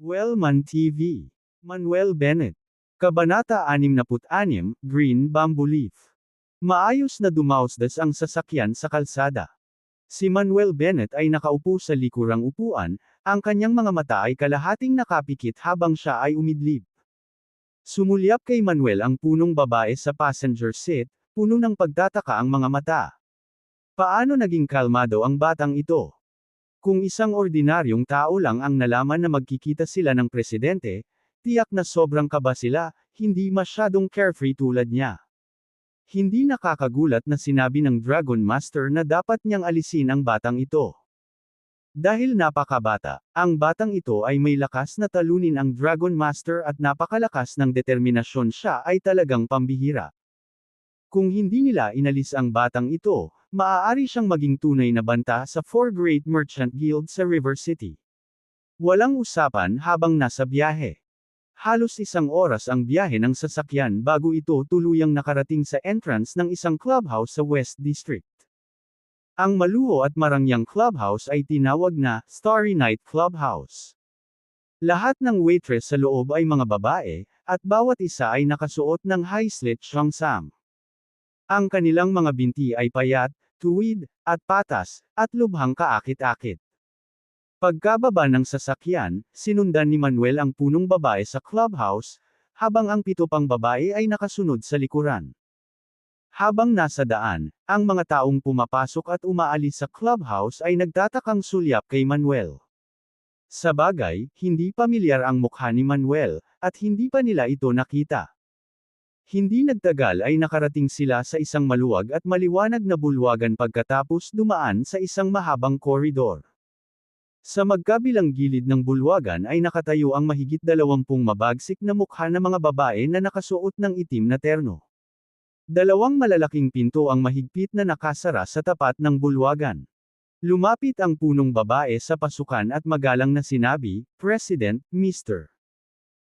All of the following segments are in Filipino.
Wellman TV. Manuel Bennett. Kabanata 66, Green Bamboo Leaf. Maayos na dumausdas ang sasakyan sa kalsada. Si Manuel Bennett ay nakaupo sa likurang upuan, ang kanyang mga mata ay kalahating nakapikit habang siya ay umidlip. Sumulyap kay Manuel ang punong babae sa passenger seat, puno ng pagtataka ang mga mata. Paano naging kalmado ang batang ito? Kung isang ordinaryong tao lang ang nalaman na magkikita sila ng presidente, tiyak na sobrang kaba sila, hindi masyadong carefree tulad niya. Hindi nakakagulat na sinabi ng Dragon Master na dapat niyang alisin ang batang ito. Dahil napakabata, ang batang ito ay may lakas na talunin ang Dragon Master at napakalakas ng determinasyon, siya ay talagang pambihira. Kung hindi nila inalis ang batang ito, maaari siyang maging tunay na banta sa 4 Great Merchant Guild sa River City. Walang usapan habang nasa biyahe. Halos 1 oras ang biyahe ng sasakyan bago ito tuluyang nakarating sa entrance ng isang clubhouse sa West District. Ang maluho at marangyang clubhouse ay tinawag na Starry Night Clubhouse. Lahat ng waitress sa loob ay mga babae, at bawat isa ay nakasuot ng high-slit cheongsam. Ang kanilang mga binti ay payat, tuwid, at patas, at lubhang kaakit-akit. Pagkababa ng sasakyan, sinundan ni Manuel ang punong babae sa clubhouse, habang ang 7 pang babae ay nakasunod sa likuran. Habang nasa daan, ang mga taong pumapasok at umaalis sa clubhouse ay nagtatakang sulyap kay Manuel. Sabagay, hindi pamilyar ang mukha ni Manuel, at hindi pa nila ito nakita. Hindi nagtagal ay nakarating sila sa isang maluwag at maliwanag na bulwagan pagkatapos dumaan sa isang mahabang koridor. Sa magkabilang gilid ng bulwagan ay nakatayo ang mahigit 20 mabagsik na mukha na mga babae na nakasuot ng itim na terno. 2 malalaking pinto ang mahigpit na nakasara sa tapat ng bulwagan. Lumapit ang punong babae sa pasukan at magalang na sinabi, "President, Mr.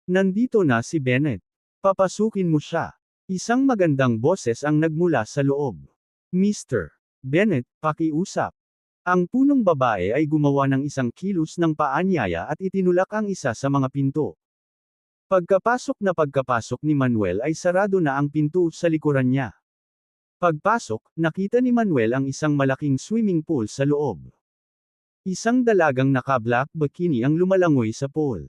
Nandito na si Bennett. Papasukin mo siya." Isang magandang boses ang nagmula sa loob. "Mr. Bennett, pakiusap." Ang punong babae ay gumawa ng isang kilos ng paanyaya at itinulak ang isa sa mga pinto. Pagkapasok ni Manuel ay sarado na ang pinto sa likuran niya. Pagpasok, nakita ni Manuel ang isang malaking swimming pool sa loob. Isang dalagang naka-black bikini ang lumalangoy sa pool.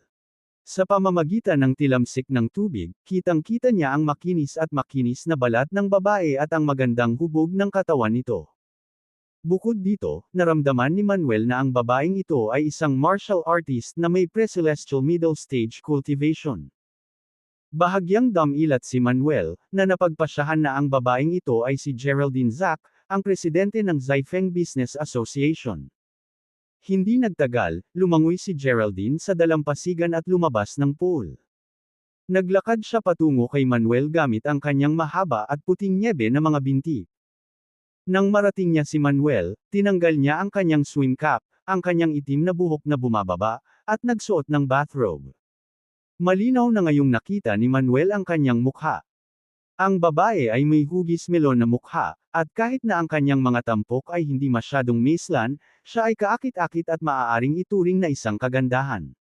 Sa pamamagitan ng tilamsik ng tubig, kitang-kita niya ang makinis na balat ng babae at ang magandang hubog ng katawan nito. Bukod dito, naramdaman ni Manuel na ang babaeng ito ay isang martial artist na may pre-celestial middle stage cultivation. Bahagyang damilat si Manuel, na napagpasyahan na ang babaeng ito ay si Geraldine Zack, ang presidente ng Zaifeng Business Association. Hindi nagtagal, lumangoy si Geraldine sa dalampasigan at lumabas ng pool. Naglakad siya patungo kay Manuel gamit ang kanyang mahaba at puting nyebe na mga binti. Nang marating niya si Manuel, tinanggal niya ang kanyang swim cap, ang kanyang itim na buhok na bumababa, at nagsuot ng bathrobe. Malinaw na ngayong nakita ni Manuel ang kanyang mukha. Ang babae ay may hugis melon na mukha, at kahit na ang kanyang mga tampok ay hindi masyadong maislan, siya ay kaakit-akit at maaaring ituring na isang kagandahan.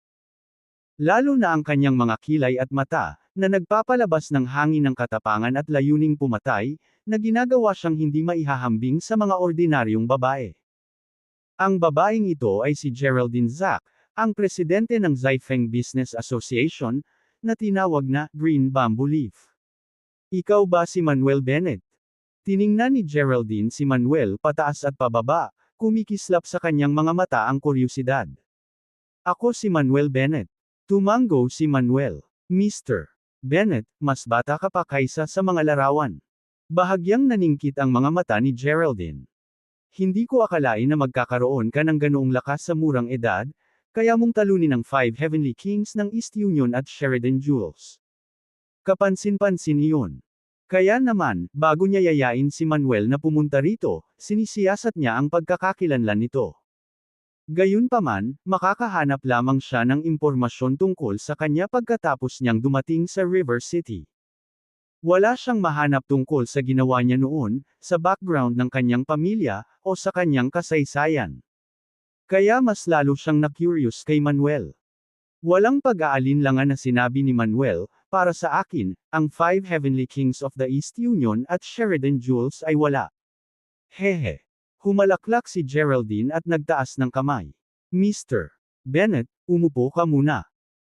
Lalo na ang kanyang mga kilay at mata, na nagpapalabas ng hangin ng katapangan at layuning pumatay, na ginagawa siyang hindi maihahambing sa mga ordinaryong babae. Ang babaeng ito ay si Geraldine Zack, ang presidente ng Zaifeng Business Association, na tinawag na Green Bamboo Leaf. "Ikaw ba si Manuel Bennett?" Tiningnan ni Geraldine si Manuel pataas at pababa, kumikislap sa kanyang mga mata ang kuryusidad. "Ako si Manuel Bennett." Tumango si Manuel. "Mr. Bennett, mas bata ka pa kaysa sa mga larawan." Bahagyang naningkit ang mga mata ni Geraldine. "Hindi ko akalain na magkakaroon ka ng ganoong lakas sa murang edad, kaya mong talunin ang 5 Heavenly Kings ng East Union at Sheridan Jewels." Kapansin-pansin iyon. Kaya naman, bago niya yayain si Manuel na pumunta rito, sinisiyasat niya ang pagkakakilanlan nito. Gayunpaman, makakahanap lamang siya ng impormasyon tungkol sa kanya pagkatapos niyang dumating sa River City. Wala siyang mahanap tungkol sa ginawa niya noon, sa background ng kanyang pamilya, o sa kanyang kasaysayan. Kaya mas lalo siyang na-curious kay Manuel. Walang pag-aalinlangan na sinabi ni Manuel, para sa akin, ang Five Heavenly Kings of the East Union at Sheridan Jules ay wala. Hehe. Humalaklak si Geraldine at nagtaas ng kamay. Mr. Bennett, umupo ka muna.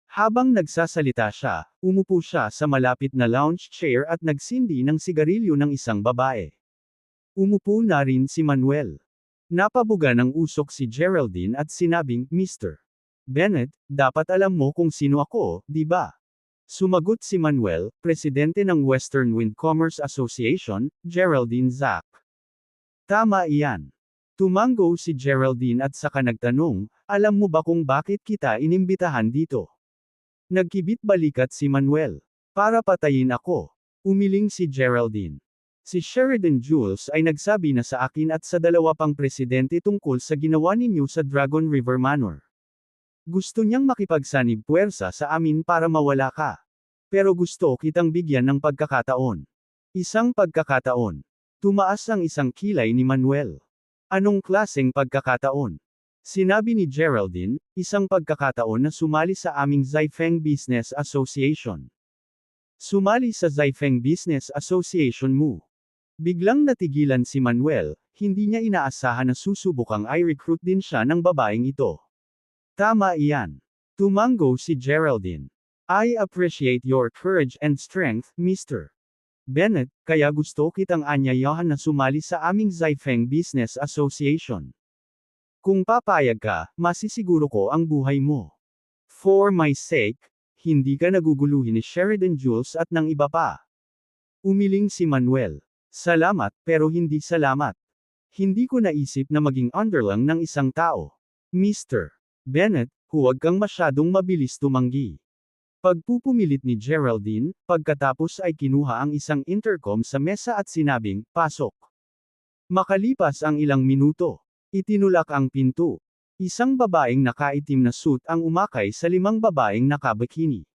Habang nagsasalita siya, umupo siya sa malapit na lounge chair at nagsindi ng sigarilyo ng isang babae. Umupo na rin si Manuel. Napabuga ng usok si Geraldine at sinabing, Mr. Bennett, dapat alam mo kung sino ako, di ba? Sumagot si Manuel, presidente ng Western Wind Commerce Association, Geraldine Zack. Tama iyan. Tumango si Geraldine at saka nagtanong, alam mo ba kung bakit kita inimbitahan dito? Nagkibit balikat si Manuel. Para patayin ako. Umiling si Geraldine. Si Sheridan Jules ay nagsabi na sa akin at sa dalawa pang presidente tungkol sa ginawa ninyo sa Dragon River Manor. Gusto niyang makipagsanib puwersa sa amin para mawala ka. Pero gusto kitang bigyan ng pagkakataon. Isang pagkakataon. Tumaas ang isang kilay ni Manuel. Anong klaseng pagkakataon? Sinabi ni Geraldine, isang pagkakataon na sumali sa aming Zaifeng Business Association. Sumali sa Zaifeng Business Association mo. Biglang natigilan si Manuel, hindi niya inaasahan na susubukang i-recruit din siya ng babaeng ito. Tama iyan. Tumango si Geraldine. I appreciate your courage and strength, Mr. Bennett, kaya gusto kitang anyayahan na sumali sa aming Zaifeng Business Association. Kung papayag ka, masisiguro ko ang buhay mo. For my sake, hindi ka naguguluhin ni Sheridan Jules at ng iba pa. Umiling si Manuel. Salamat, pero hindi salamat. Hindi ko naisip na maging underlang ng isang tao. Mr. Bennett, huwag kang masyadong mabilis tumanggi. Pagpupumilit ni Geraldine, pagkatapos ay kinuha ang isang intercom sa mesa at sinabing, pasok. Makalipas ang ilang minuto, itinulak ang pinto. Isang babaeng nakaitim na suit ang umakay sa 5 babaeng nakabikini.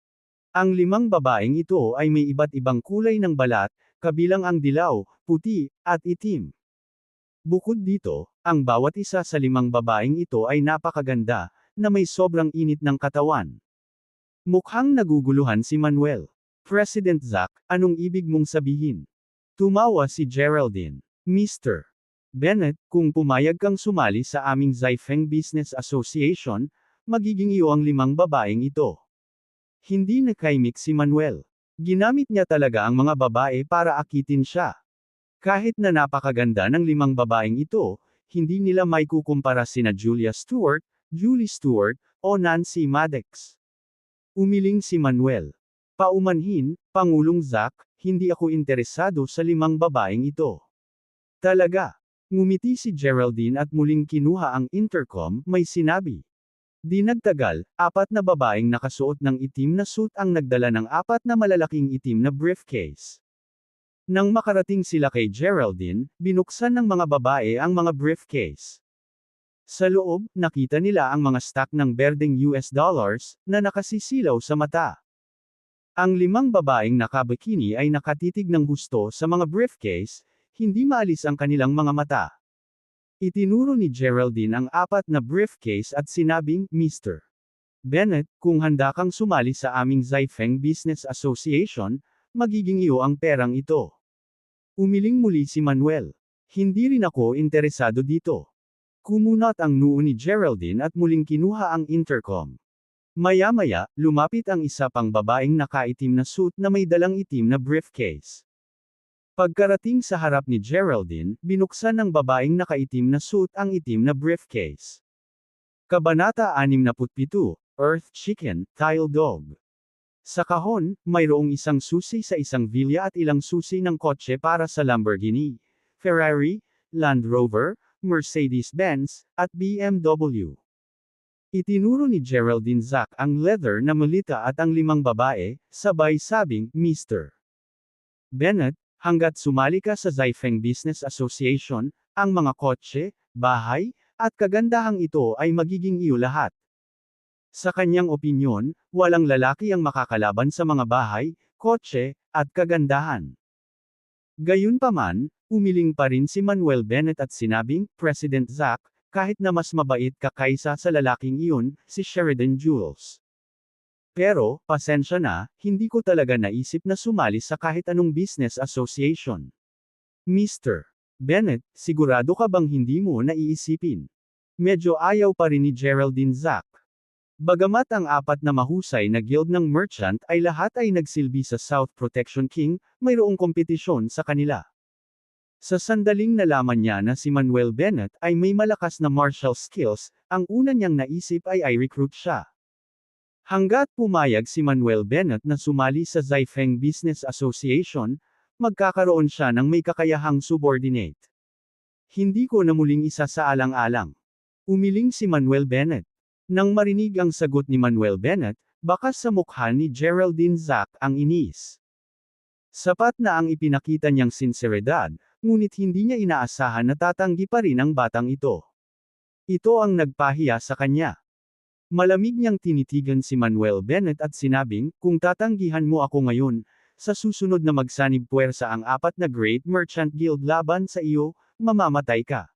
Ang 5 babaeng ito ay may iba't ibang kulay ng balat, kabilang ang dilaw, puti, at itim. Bukod dito, ang bawat isa sa 5 babaeng ito ay napakaganda, na may sobrang init ng katawan. Mukhang naguguluhan si Manuel. President Zack, anong ibig mong sabihin? Tumawa si Geraldine. Mr. Bennett, kung pumayag kang sumali sa aming Zaifeng Business Association, magiging iyo ang 5 babaeng ito. Hindi nakaimik si Manuel. Ginamit niya talaga ang mga babae para akitin siya. Kahit na napakaganda ng 5 babaeng ito, hindi nila may kukumpara sina Julia Stewart, Julie Stewart, o Nancy Maddox. Umiling si Manuel. Paumanhin, Pangulong Zack, hindi ako interesado sa 5 babaeng ito. Talaga. Ngumiti si Geraldine at muling kinuha ang intercom, may sinabi. Di nagtagal, 4 na babaeng nakasuot ng itim na suit ang nagdala ng 4 na malalaking itim na briefcase. Nang makarating sila kay Geraldine, binuksan ng mga babae ang mga briefcase. Sa loob, nakita nila ang mga stack ng berdeng US dollars, na nakasisilaw sa mata. Ang 5 babaeng nakabikini ay nakatitig ng husto sa mga briefcase, hindi maalis ang kanilang mga mata. Itinuro ni Geraldine ang 4 na briefcase at sinabing, Mr. Bennett, kung handa kang sumali sa aming Zaifeng Business Association, magiging iyo ang perang ito. Umiling muli si Manuel. Hindi rin ako interesado dito. Kumunat ang noo ni Geraldine at muling kinuha ang intercom. Maya-maya, lumapit ang isa pang babaeng nakaitim na suit na may dalang itim na briefcase. Pagkarating sa harap ni Geraldine, binuksan ng babaeng nakaitim na suit ang itim na briefcase. Kabanata 67, Earth Chicken, Tile Dog. Sa kahon, mayroong isang susi sa isang vilya at ilang susi ng kotse para sa Lamborghini, Ferrari, Land Rover, Mercedes-Benz, at BMW. Itinuro ni Geraldine Zack ang leather na malita at ang 5 babae, sabay sabing, Mr. Bennett, hanggat sumali ka sa Zaifeng Business Association, ang mga kotse, bahay, at kagandahang ito ay magiging iyo lahat. Sa kanyang opinyon, walang lalaki ang makakalaban sa mga bahay, kotse, at kagandahan. Gayunpaman, umiling pa rin si Manuel Bennett at sinabing, President Zack, kahit na mas mabait ka kaysa sa lalaking iyon, si Sheridan Jules. Pero, pasensya na, hindi ko talaga naisip na sumali sa kahit anong business association. Mr. Bennett, sigurado ka bang hindi mo naiisipin? Medyo ayaw pa rin ni Geraldine Zack. Bagamat ang apat na mahusay na guild ng merchant ay lahat ay nagsilbi sa South Protection King, mayroong kompetisyon sa kanila. Sa sandaling nalaman niya na si Manuel Bennett ay may malakas na martial skills, ang una niyang naisip ay i-recruit siya. Hanggat pumayag si Manuel Bennett na sumali sa Zaifeng Business Association, magkakaroon siya ng may kakayahang subordinate. Hindi ko na muling isa sa alang-alang. Umiling si Manuel Bennett. Nang marinig ang sagot ni Manuel Bennett, bakas sa mukha ni Geraldine Zack ang inis. Sapat na ang ipinakita niyang sinseridad, ngunit hindi niya inaasahan na tatanggi pa rin ang batang ito. Ito ang nagpahiya sa kanya. Malamig niyang tinitigan si Manuel Bennett at sinabing, kung tatanggihan mo ako ngayon, sa susunod na magsanib puwersa ang apat na Great Merchant Guild laban sa iyo, mamamatay ka.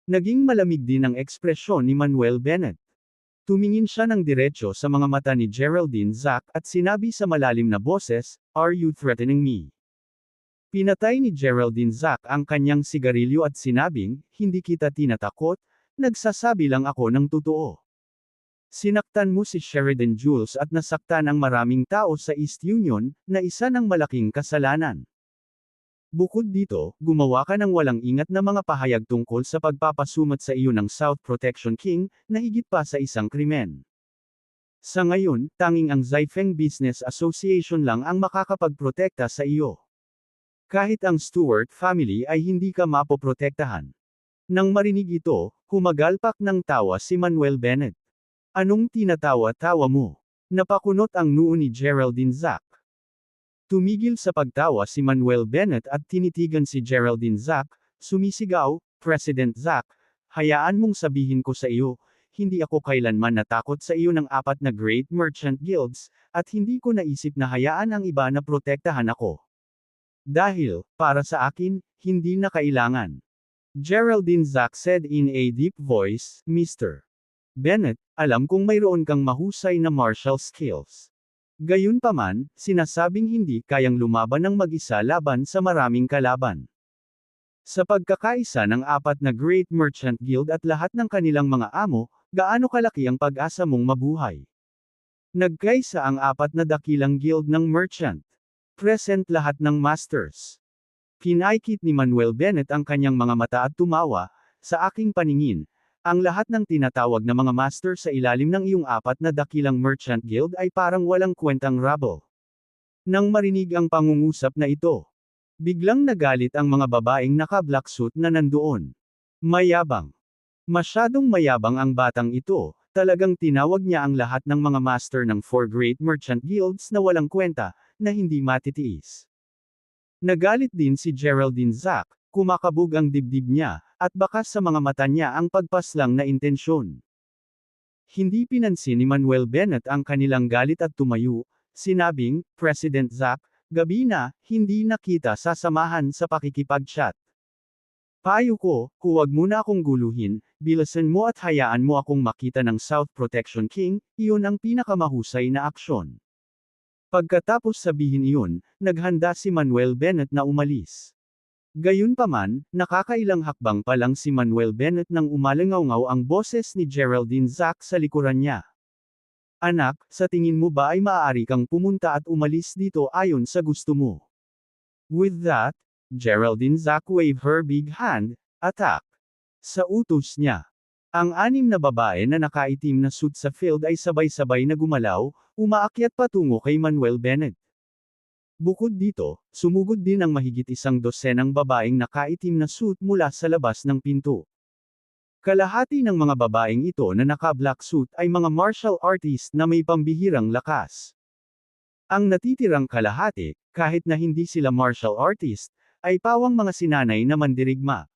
Naging malamig din ang ekspresyon ni Manuel Bennett. Tumingin siya ng diretso sa mga mata ni Geraldine Zack at sinabi sa malalim na boses, "Are you threatening me?" Pinatay ni Geraldine Zack ang kanyang sigarilyo at sinabing, "Hindi kita tinatakot, nagsasabi lang ako ng totoo." Sinaktan mo si Sheridan Jules at nasaktan ang maraming tao sa East Union, na isa ng malaking kasalanan. Bukod dito, gumawa ka ng walang ingat na mga pahayag tungkol sa pagpapasumat sa iyo ng South Protection King, na higit pa sa isang krimen. Sa ngayon, tanging ang Zaifeng Business Association lang ang makakapagprotekta sa iyo. Kahit ang Stewart family ay hindi ka mapoprotektahan. Nang marinig ito, humagalpak ng tawa si Manuel Bennett. Anong tinatawa-tawa mo? Napakunot ang noo ni Geraldine Zack. Tumigil sa pagtawa si Manuel Bennett at tinitigan si Geraldine Zack, sumisigaw, "President Zack, hayaan mong sabihin ko sa iyo, hindi ako kailanman natakot sa iyo ng apat na Great Merchant Guilds, at hindi ko naisip na hayaan ang iba na protektahan ako. Dahil, para sa akin, hindi na kailangan." Geraldine Zack said in a deep voice, "Mr. Bennett, alam kong mayroon kang mahusay na martial skills. Gayunpaman, sinasabing hindi kayang lumaban ng mag-isa laban sa maraming kalaban. Sa pagkakaisa ng apat na Great Merchant Guild at lahat ng kanilang mga amo, gaano kalaki ang pag-asa mong mabuhay? Nagkaisa ang apat na dakilang guild ng merchant. Present lahat ng masters." Pinaikit ni Manuel Bennett ang kanyang mga mata at tumawa, "Sa aking paningin, ang lahat ng tinatawag na mga master sa ilalim ng iyong apat na dakilang merchant guild ay parang walang kwentang rabble." Nang marinig ang pangungusap na ito, biglang nagalit ang mga babaeng naka-black suit na nandoon. Mayabang. Masyadong mayabang ang batang ito, talagang tinawag niya ang lahat ng mga master ng 4 Great Merchant Guilds na walang kwenta, na hindi matitiis. Nagalit din si Geraldine Zack, kumakabog ang dibdib niya, at bakas sa mga mata niya ang pagpaslang na intensyon. Hindi pinansin ni Manuel Bennett ang kanilang galit at tumayo, sinabing, "President Zack, gabi na, hindi na kita sasamahan sa pakikipag-chat. Payo ko, huwag mo na akong guluhin, bilasan mo at hayaan mo akong makita ng South Protection King, iyon ang pinakamahusay na aksyon." Pagkatapos sabihin iyon, naghanda si Manuel Bennett na umalis. Gayunpaman, nakakailang hakbang pa lang si Manuel Bennett nang umalangaw ang boses ni Geraldine Zack sa likuran niya. "Anak, sa tingin mo ba ay maaari kang pumunta at umalis dito ayon sa gusto mo?" With that, Geraldine Zack waved her big hand, "Attack!" Sa utos niya. Ang anim na babae na nakaitim na suit sa field ay sabay-sabay na gumalaw, umaakyat patungo kay Manuel Bennett. Bukod dito, sumugod din ang mahigit 100 babaeng nakaitim na suit mula sa labas ng pinto. Kalahati ng mga babaeng ito na naka-black suit ay mga martial artist na may pambihirang lakas. Ang natitirang kalahati, kahit na hindi sila martial artist, ay pawang mga sinanay na mandirigma.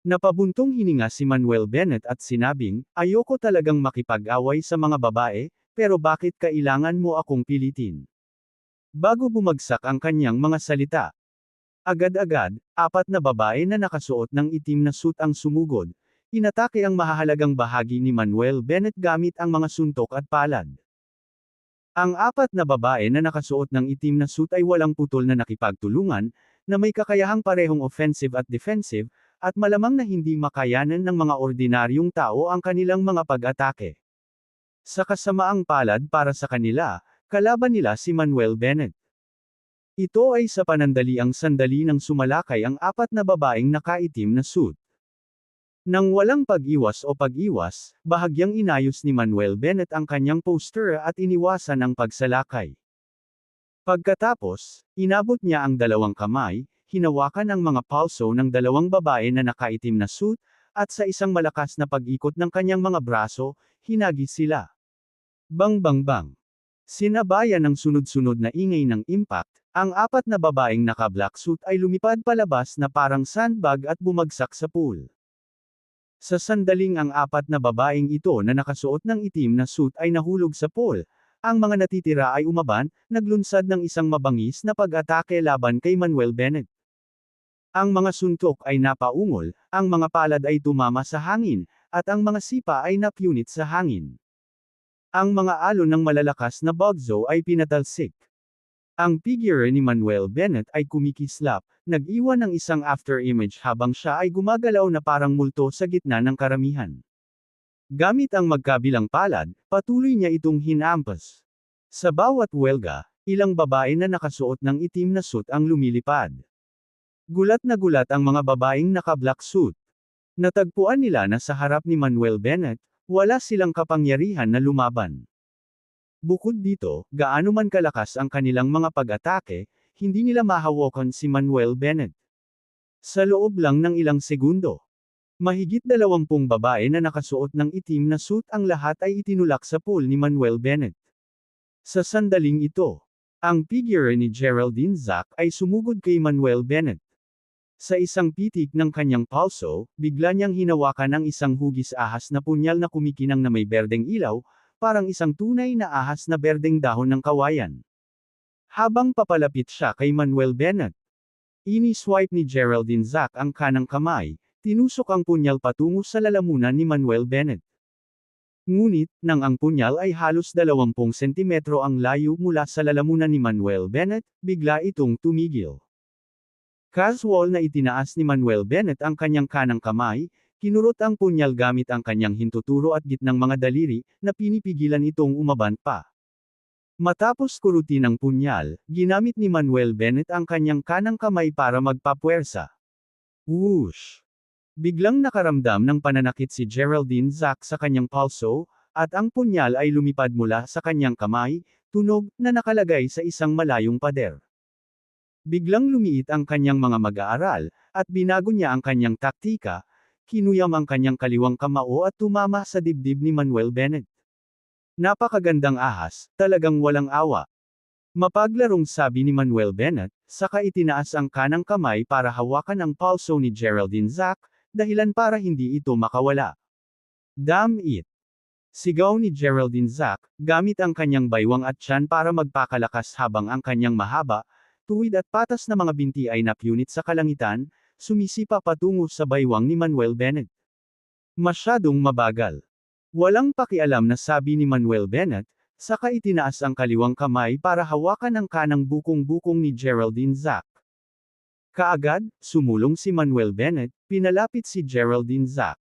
Napabuntong hininga si Manuel Bennett at sinabing, "Ayoko talagang makipag-away sa mga babae, pero bakit kailangan mo akong pilitin?" Bago bumagsak ang kanyang mga salita, agad-agad, apat na babae na nakasuot ng itim na suit ang sumugod, inatake ang mahahalagang bahagi ni Manuel Bennett gamit ang mga suntok at palad. Ang apat na babae na nakasuot ng itim na suit ay walang putol na nakipagtulungan, na may kakayahang parehong offensive at defensive, at malamang na hindi makayanan ng mga ordinaryong tao ang kanilang mga pag-atake. Sa kasamaang palad para sa kanila, kalaban nila si Manuel Bennett. Ito ay sa panandaliang sandali nang sumalakay ang apat na babaeng nakaitim na suit. Nang walang pag-iwas o pag-iwas, bahagyang inayos ni Manuel Bennett ang kanyang poster at iniwasan ang pagsalakay. Pagkatapos, inabot niya ang dalawang kamay, hinawakan ang mga palso ng dalawang babae na nakaitim na suit, at sa isang malakas na pag-ikot ng kanyang mga braso, hinagis sila. Bang bang bang. Sinabayan ng sunod-sunod na ingay ng impact, ang apat na babaeng naka-black suit ay lumipad palabas na parang sandbag at bumagsak sa pool. Sa sandaling ang apat na babaeng ito na nakasuot ng itim na suit ay nahulog sa pool, ang mga natitira ay umaban, naglunsad ng isang mabangis na pag-atake laban kay Manuel Bennett. Ang mga suntok ay napaungol, ang mga palad ay tumama sa hangin, at ang mga sipa ay napunit sa hangin. Ang mga alon ng malalakas na bugzo ay pinatalsik. Ang figure ni Manuel Bennett ay kumikislap, nag-iwan ng isang after-image habang siya ay gumagalaw na parang multo sa gitna ng karamihan. Gamit ang magkabilang palad, patuloy niya itong hinampas. Sa bawat welga, ilang babae na nakasuot ng itim na suit ang lumilipad. Gulat na gulat ang mga babaeng naka-black suit. Natagpuan nila na sa harap ni Manuel Bennett, wala silang kapangyarihan na lumaban. Bukod dito, gaano man kalakas ang kanilang mga pag-atake, hindi nila mahawakan si Manuel Bennett. Sa loob lang ng ilang segundo, mahigit 20 babae na nakasuot ng itim na suit ang lahat ay itinulak sa pool ni Manuel Bennett. Sa sandaling ito, ang figure ni Geraldine Zack ay sumugod kay Manuel Bennett. Sa isang pitik ng kanyang palso, bigla niyang hinawakan ang isang hugis ahas na punyal na kumikinang na may berdeng ilaw, parang isang tunay na ahas na berdeng dahon ng kawayan. Habang papalapit siya kay Manuel Bennett, ini-swipe ni Geraldine Zack ang kanang kamay, tinusok ang punyal patungo sa lalamunan ni Manuel Bennett. Ngunit, nang ang punyal ay halos 20 sentimetro ang layo mula sa lalamunan ni Manuel Bennett, bigla itong tumigil. Casual na itinaas ni Manuel Bennett ang kanyang kanang kamay, kinurot ang punyal gamit ang kanyang hintuturo at gitnang mga daliri, na pinipigilan itong umaban pa. Matapos kurutin ang punyal, ginamit ni Manuel Bennett ang kanyang kanang kamay para magpapuwersa. Whoosh! Biglang nakaramdam ng pananakit si Geraldine Zack sa kanyang palso, at ang punyal ay lumipad mula sa kanyang kamay, tunog, na nakalagay sa isang malayong pader. Biglang lumiit ang kanyang mga mag-aaral, at binago niya ang kanyang taktika, kinuyam ang kanyang kaliwang kamao at tumama sa dibdib ni Manuel Bennett. Napakagandang ahas, talagang walang awa. Mapaglarong sabi ni Manuel Bennett, saka itinaas ang kanang kamay para hawakan ang palso ni Geraldine Zack, dahilan para hindi ito makawala. Damn it! Sigaw ni Geraldine Zack, gamit ang kanyang baywang at tiyan para magpakalakas habang ang kanyang mahaba, tuwid at patas na mga binti ay napunit sa kalangitan, sumisipa patungo sa baywang ni Manuel Bennett. Masyadong mabagal. Walang pakialam na sabi ni Manuel Bennett, saka itinaas ang kaliwang kamay para hawakan ang kanang bukong-bukong ni Geraldine Zack. Kaagad, sumulong si Manuel Bennett, pinalapit si Geraldine Zack.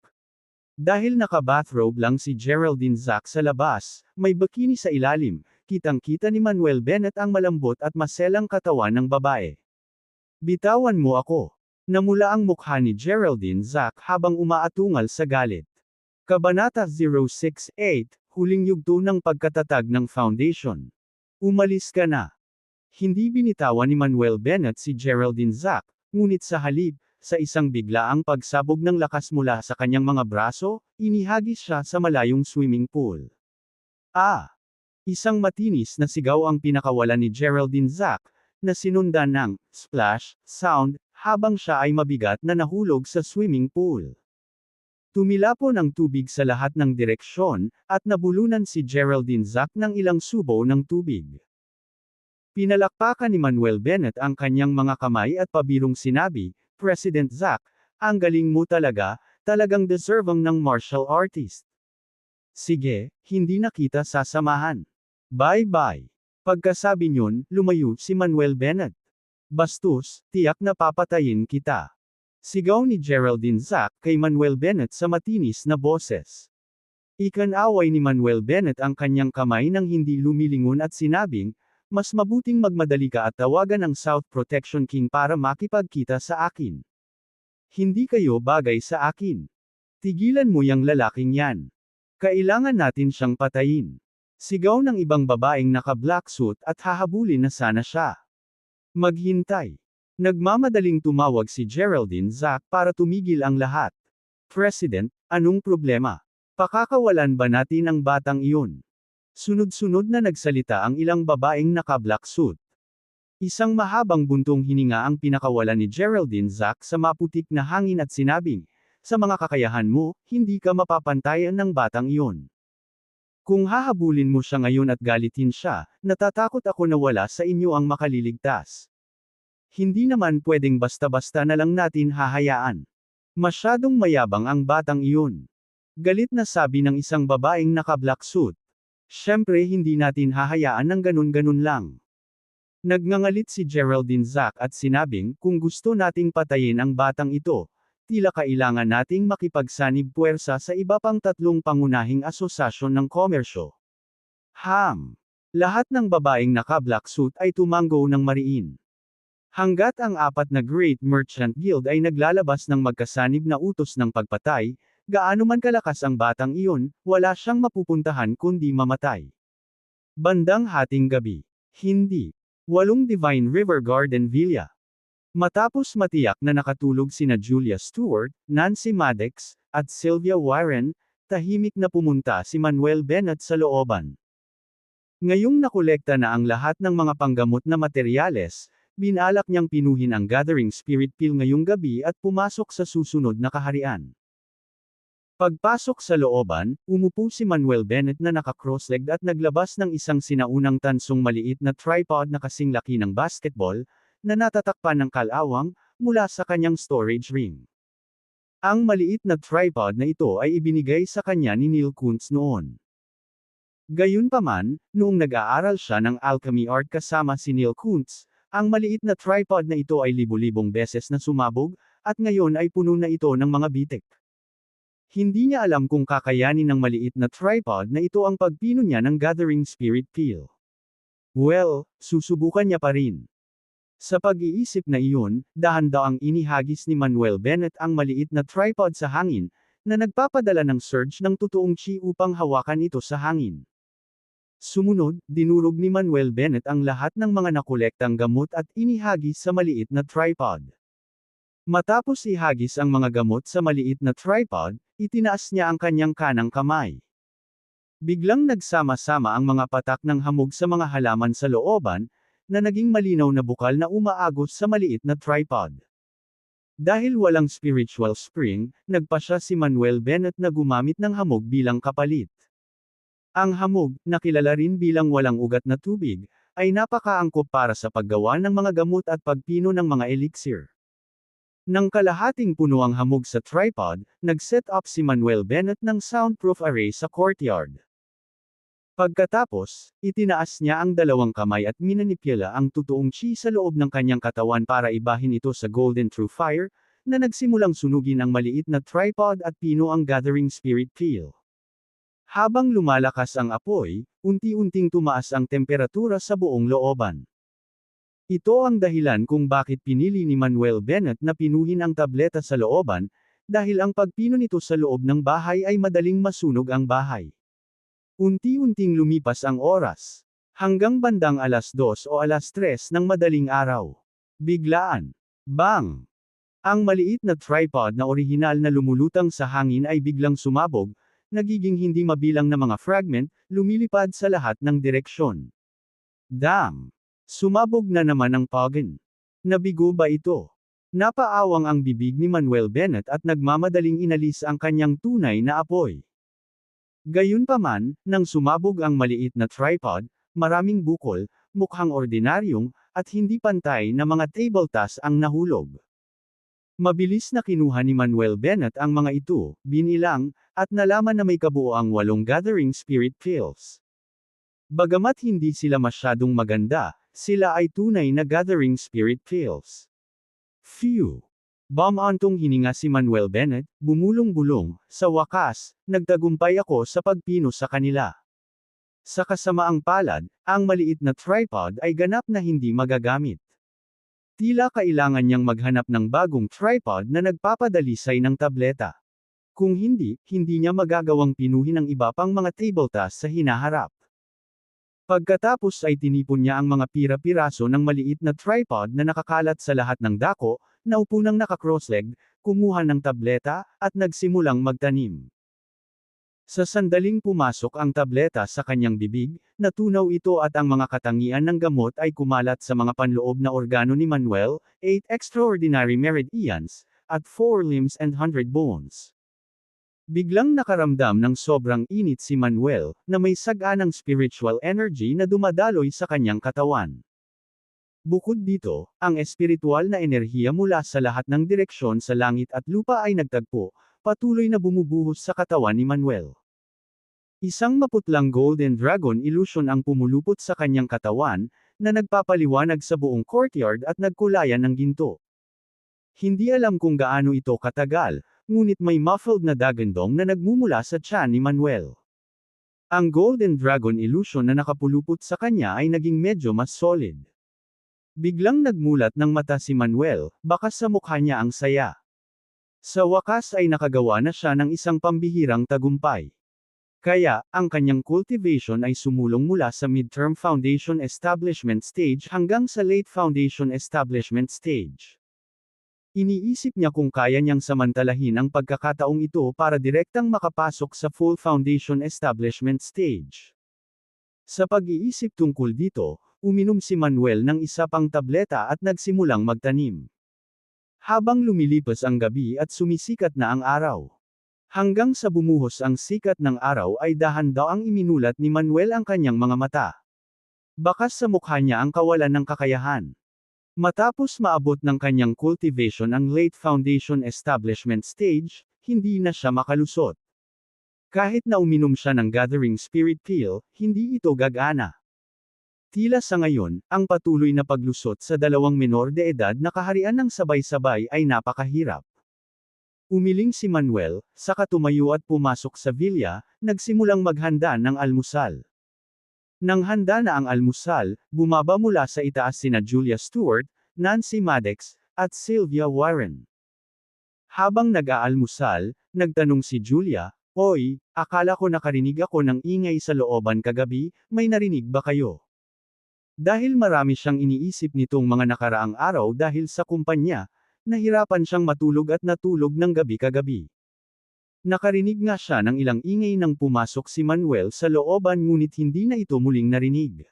Dahil naka-bathrobe lang si Geraldine Zack sa labas, may bikini sa ilalim, kitang-kita ni Manuel Bennett ang malambot at maselang katawan ng babae. Bitawan mo ako. Namula ang mukha ni Geraldine Zack habang umaatungal sa galit. Kabanata 068, Huling Yugto ng Pagkatatag ng Foundation. Umalis ka na. Hindi binitawan ni Manuel Bennett si Geraldine Zack, ngunit sa halip, sa isang biglaang pagsabog ng lakas mula sa kanyang mga braso, inihagis siya sa malayong swimming pool. Ah! Isang matinis na sigaw ang pinakawalan ni Geraldine Zack, na sinundan ng splash sound, habang siya ay mabigat na nahulog sa swimming pool. Tumilapon ang tubig sa lahat ng direksyon, at nabulunan si Geraldine Zack ng ilang subo ng tubig. Pinalakpakan ni Manuel Bennett ang kanyang mga kamay at pabirong sinabi, President Zack, ang galing mo talaga, talagang deserving ng martial artist. Sige, hindi na kita sasamahan. Bye-bye. Pagkasabi niyon, lumayo si Manuel Bennett. Bastos, tiyak na papatayin kita. Sigaw ni Geraldine Zack kay Manuel Bennett sa matinis na boses. Ikanaway ni Manuel Bennett ang kanyang kamay nang hindi lumilingon at sinabing, mas mabuting magmadali ka at tawagan ang South Protection King para makipagkita sa akin. Hindi kayo bagay sa akin. Tigilan mo yang lalaking yan. Kailangan natin siyang patayin. Sigaw ng ibang babaeng naka-black suit at hahabulin na sana siya. Maghintay. Nagmamadaling tumawag si Geraldine Zack para tumigil ang lahat. President, anong problema? Pakakawalan ba natin ang batang iyon? Sunod-sunod na nagsalita ang ilang babaeng naka-black suit. Isang mahabang buntong hininga ang pinakawalan ni Geraldine Zack sa maputik na hangin at sinabing, sa mga kakayahan mo, hindi ka mapapantayan ng batang iyon. Kung hahabulin mo siya ngayon at galitin siya, natatakot ako na wala sa inyo ang makaliligtas. Hindi naman pwedeng basta-basta na lang natin hahayaan. Masyadong mayabang ang batang iyon. Galit na sabi ng isang babaeng naka-black suit. Siyempre hindi natin hahayaan ng ganun-ganun lang. Nagngangalit si Geraldine Zack at sinabing, kung gusto nating patayin ang batang ito, tila kailangan nating makipagsanib puwersa sa iba pang tatlong pangunahing asosasyon ng komersyo. Lahat ng babaeng naka-black suit ay tumanggo ng mariin. Hanggat ang apat na Great Merchant Guild ay naglalabas ng magkasanib na utos ng pagpatay, gaano man kalakas ang batang iyon, wala siyang mapupuntahan kundi mamatay. Bandang hating gabi. Hindi. 8 Divine River Garden Villa. Matapos matiyak na nakatulog sina Julia Stewart, Nancy Maddox, at Sylvia Warren, tahimik na pumunta si Manuel Bennett sa looban. Ngayong nakolekta na ang lahat ng mga panggamot na materyales, binalak niyang pinuhin ang Gathering Spirit Pill ngayong gabi at pumasok sa susunod na kaharian. Pagpasok sa looban, umupo si Manuel Bennett na naka-cross-legged at naglabas ng isang sinaunang tansong maliit na tripod na kasing laki ng basketball, na natatakpan ng kalawang, mula sa kanyang storage ring. Ang maliit na tripod na ito ay ibinigay sa kanya ni Neil Kuntz noon. Gayunpaman, noong nag-aaral siya ng alchemy art kasama si Neil Kuntz, ang maliit na tripod na ito ay libo-libong beses na sumabog, at ngayon ay puno na ito ng mga bitik. Hindi niya alam kung kakayanin ng maliit na tripod na ito ang pagpino niya ng Gathering Spirit Pill. Well, susubukan niya pa rin. Sa pag-iisip na iyon, dahan-daang inihagis ni Manuel Bennett ang maliit na tripod sa hangin, na nagpapadala ng surge ng totoong chi upang hawakan ito sa hangin. Sumunod, dinurog ni Manuel Bennett ang lahat ng mga nakolektang gamot at inihagis sa maliit na tripod. Matapos ihagis ang mga gamot sa maliit na tripod, itinaas niya ang kanyang kanang kamay. Biglang nagsama-sama ang mga patak ng hamog sa mga halaman sa looban, na naging malinaw na bukal na umaagos sa maliit na tripod. Dahil walang spiritual spring, nagpasya si Manuel Bennett na gumamit ng hamog bilang kapalit. Ang hamog, na kilala rin bilang walang ugat na tubig, ay napakaangkop para sa paggawa ng mga gamot at pagpino ng mga elixir. Nang kalahating puno ang hamog sa tripod, nag-set up si Manuel Bennett ng soundproof array sa courtyard. Pagkatapos, itinaas niya ang dalawang kamay at minanipula ang totoong chi sa loob ng kanyang katawan para ibahin ito sa Golden True Fire, na nagsimulang sunugin ang maliit na tripod at pino ang Gathering Spirit Pill. Habang lumalakas ang apoy, unti-unting tumaas ang temperatura sa buong looban. Ito ang dahilan kung bakit pinili ni Manuel Bennett na pinuhin ang tableta sa looban, dahil ang pagpino nito sa loob ng bahay ay madaling masunog ang bahay. Unti-unting lumipas ang oras. Hanggang bandang 2:00 o 3:00 ng madaling araw. Biglaan. Bang! Ang maliit na tripod na orihinal na lumulutang sa hangin ay biglang sumabog, nagiging hindi mabilang na mga fragment, lumilipad sa lahat ng direksyon. Damn! Sumabog na naman ang Pagan. Nabigo ba ito? Napaawang ang bibig ni Manuel Bennett at nagmamadaling inalis ang kanyang tunay na apoy. Gayunpaman, nang sumabog ang maliit na tripod, maraming bukol, mukhang ordinaryong, at hindi pantay na mga table tas ang nahulog. Mabilis na kinuha ni Manuel Bennett ang mga ito, binilang, at nalaman na may kabuoang 8 Gathering Spirit Pills. Bagamat hindi sila masyadong maganda, sila ay tunay na gathering spirit pills. Phew! Bumantong hininga si Manuel Bennett, bumulong-bulong, sa wakas, nagtagumpay ako sa pagpino sa kanila. Sa kasamaang palad, ang maliit na tripod ay ganap na hindi magagamit. Tila kailangan niyang maghanap ng bagong tripod na nagpapadalisay ng tableta. Kung hindi, hindi niya magagawang pinuhin ang iba pang mga table tasks sa hinaharap. Pagkatapos ay tinipon niya ang mga pira-piraso ng maliit na tripod na nakakalat sa lahat ng dako, naupo ng naka-crossleg, kumuha ng tableta, at nagsimulang magtanim. Sa sandaling pumasok ang tableta sa kanyang bibig, natunaw ito at ang mga katangian ng gamot ay kumalat sa mga panloob na organo ni Manuel, 8 extraordinary meridians, at 4 limbs and 100 bones. Biglang nakaramdam ng sobrang init si Manuel, na may saganang spiritual energy na dumadaloy sa kanyang katawan. Bukod dito, ang espiritual na enerhiya mula sa lahat ng direksyon sa langit at lupa ay nagtagpo, patuloy na bumubuhos sa katawan ni Manuel. Isang maputlang golden dragon illusion ang pumulupot sa kanyang katawan, na nagpapaliwanag sa buong courtyard at nagkulayan ng ginto. Hindi alam kung gaano ito katagal, ngunit may muffled na dagandong na nagmumula sa tiyan ni Manuel. Ang golden dragon illusion na nakapulupot sa kanya ay naging medyo mas solid. Biglang nagmulat ng mata si Manuel, bakas sa mukha niya ang saya. Sa wakas ay nakagawa na siya ng isang pambihirang tagumpay. Kaya, ang kanyang cultivation ay sumulong mula sa midterm foundation establishment stage hanggang sa late foundation establishment stage. Iniisip niya kung kaya niyang samantalahin ang pagkakataong ito para direktang makapasok sa full foundation establishment stage. Sa pag-iisip tungkol dito, uminom si Manuel ng isa pang tableta at nagsimulang magtanim. Habang lumilipas ang gabi at sumisikat na ang araw. Hanggang sa bumuhos ang sikat ng araw ay dahan-daang iminulat ni Manuel ang kanyang mga mata. Bakas sa mukha niya ang kawalan ng kakayahan. Matapos maabot ng kanyang cultivation ang late foundation establishment stage, hindi na siya makalusot. Kahit na uminom siya ng gathering spirit pill, hindi ito gagana. Tila sa ngayon, ang patuloy na paglusot sa dalawang menor de edad na kaharian ng sabay-sabay ay napakahirap. Umiling si Manuel, saka tumayo at pumasok sa villa, nagsimulang maghanda ng almusal. Nang handa na ang almusal, bumaba mula sa itaas sina Julia Stewart, Nancy Maddox, at Sylvia Warren. Habang nag-aalmusal, nagtanong si Julia, "Oy, akala ko nakarinig ako ng ingay sa looban kagabi, may narinig ba kayo?" Dahil marami siyang iniisip nitong mga nakaraang araw dahil sa kumpanya, nahirapan siyang matulog at natulog ng gabi kagabi. Nakarinig nga siya ng ilang ingay nang pumasok si Manuel sa looban ngunit hindi na ito muling narinig.